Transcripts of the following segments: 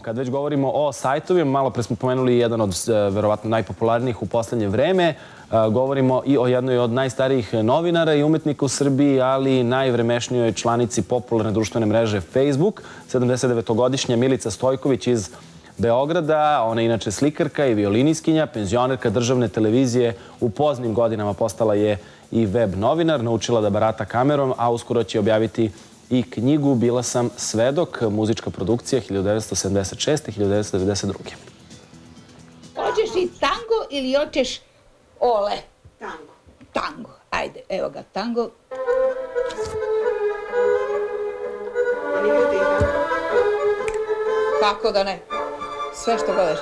Kad već govorimo o sajtovima, malo pre smo pomenuli jedan od verovatno najpopularnijih u poslednje vreme. Govorimo i o jednoj od najstarijih novinara i umetnika u Srbiji, ali i najvremešnijoj članici popularne društvene mreže Facebook, 79-godišnja Milica Stojković iz Beograda. Ona je inače slikarka i violiniskinja, penzionerka državne televizije. U poznim godinama postala je i web novinar, naučila da barata kamerom, a uskoro će objaviti i knjigu Bila sam svedok, muzička produkcija 1976. i 1992. Hoćeš i tango ili hoćeš ole? Tango. Tango. Ajde, evo ga, tango. Kako da ne? Sve što godeš.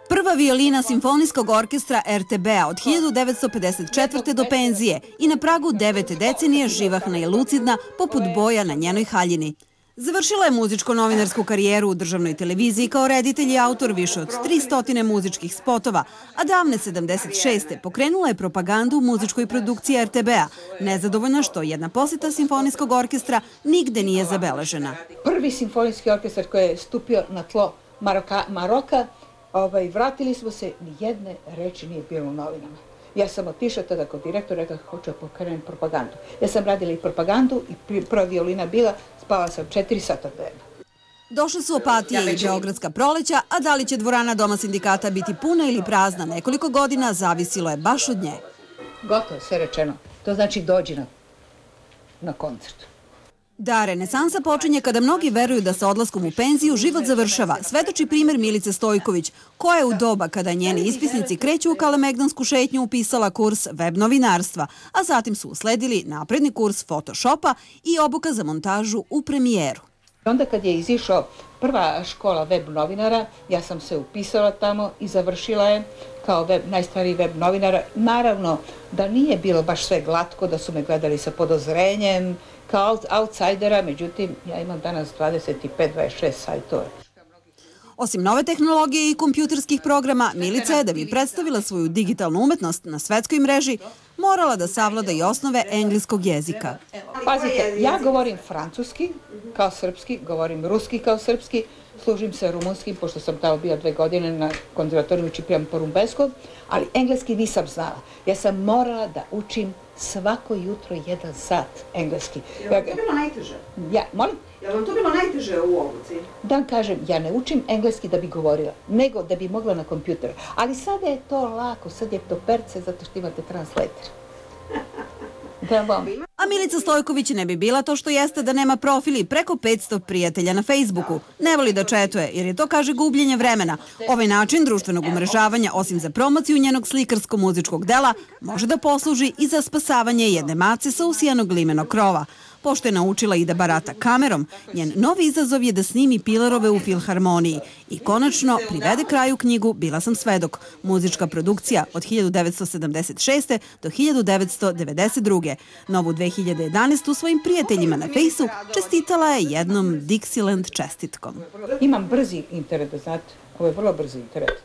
Prva violina Simfonijskog orkestra RTB-a od 1954. do penzije i na pragu 9. decenije živahna i lucidna poput boja na njenoj haljini. Završila je muzičko-novinarsku karijeru u državnoj televiziji kao reditelj i autor više od 300 muzičkih spotova, a davne 76. pokrenula je propagandu u muzičkoj produkciji RTB-a, nezadovoljna što jedna poseta Simfonijskog orkestra nigde nije zabeležena. Prvi simfonijski orkestar koji je stupio na tlo Maroka, vratili smo se, nijedne reči nije bilo u novinama. Ja sam otišla tada kod direktora, rekla hoću da pokrenem propagandu. Ja sam radila i propagandu i prva violina bila, spala sam 4 sata dnevno. Došle su Opatije i Beogradska proleća, a da li će dvorana Doma sindikata biti puna ili prazna nekoliko godina, zavisilo je baš od nje. Gotovo, sve rečeno. To znači dođi na koncert. Da renesansa počinje kada mnogi veruju da sa odlaskom u penziju život završava, svedoči primer Milice Stojković, koja je u doba kada njeni ispisnici kreću u kalemegdansku šetnju upisala kurs web novinarstva, a zatim su usledili napredni kurs Photoshopa i obuka za montažu u premijeru. Onda kad je izišao prva škola web novinara, ja sam se upisala tamo i završila je kao najstariji web novinara. Naravno da nije bilo baš sve glatko, da su me gledali sa podozrenjem, kao outsidera, međutim, ja imam danas 25-26 sajtova. Osim nove tehnologije i kompjuterskih programa, Milica je, da bi predstavila svoju digitalnu umetnost na svetskoj mreži, morala da savlada i osnove engleskog jezika. Pazite, ja govorim francuski kao srpski, govorim ruski kao srpski, služim se rumunskim, pošto sam tamo bila 2 godine na konzervatoriju Ciprian Porumbeskog, ali engleski nisam znala. Ja sam morala da učim svako jutro 1 sat engleski. Je vam to bilo najteže? Ja, molim? Je vam to bilo najteže u obuci? Da kažem, ja ne učim engleski da bi govorila, nego da bi mogla na kompjuteru. Ali sada je to lako, sad je to perce zato što imate translator. A Milica Stojković ne bi bila to što jeste da nema profil i preko 500 prijatelja na Facebooku. Ne voli da četuje, jer je to, kaže, gubljenje vremena. Ovaj način društvenog umrežavanja, osim za promociju njenog slikarsko-muzičkog dela, može da posluži i za spasavanje jedne mace sa usijanog limenog krova. Pošto je naučila i da barata kamerom, njen novi izazov je da snimi Pilarove u Filharmoniji i konačno privede kraju knjigu Bila sam svedok, muzička produkcija od 1976. do 1992. Novu 2011. svojim prijateljima na Fejsu čestitala je jednom Dixieland čestitkom. Imam brzi internet, znate, ovo je vrlo brzi internet.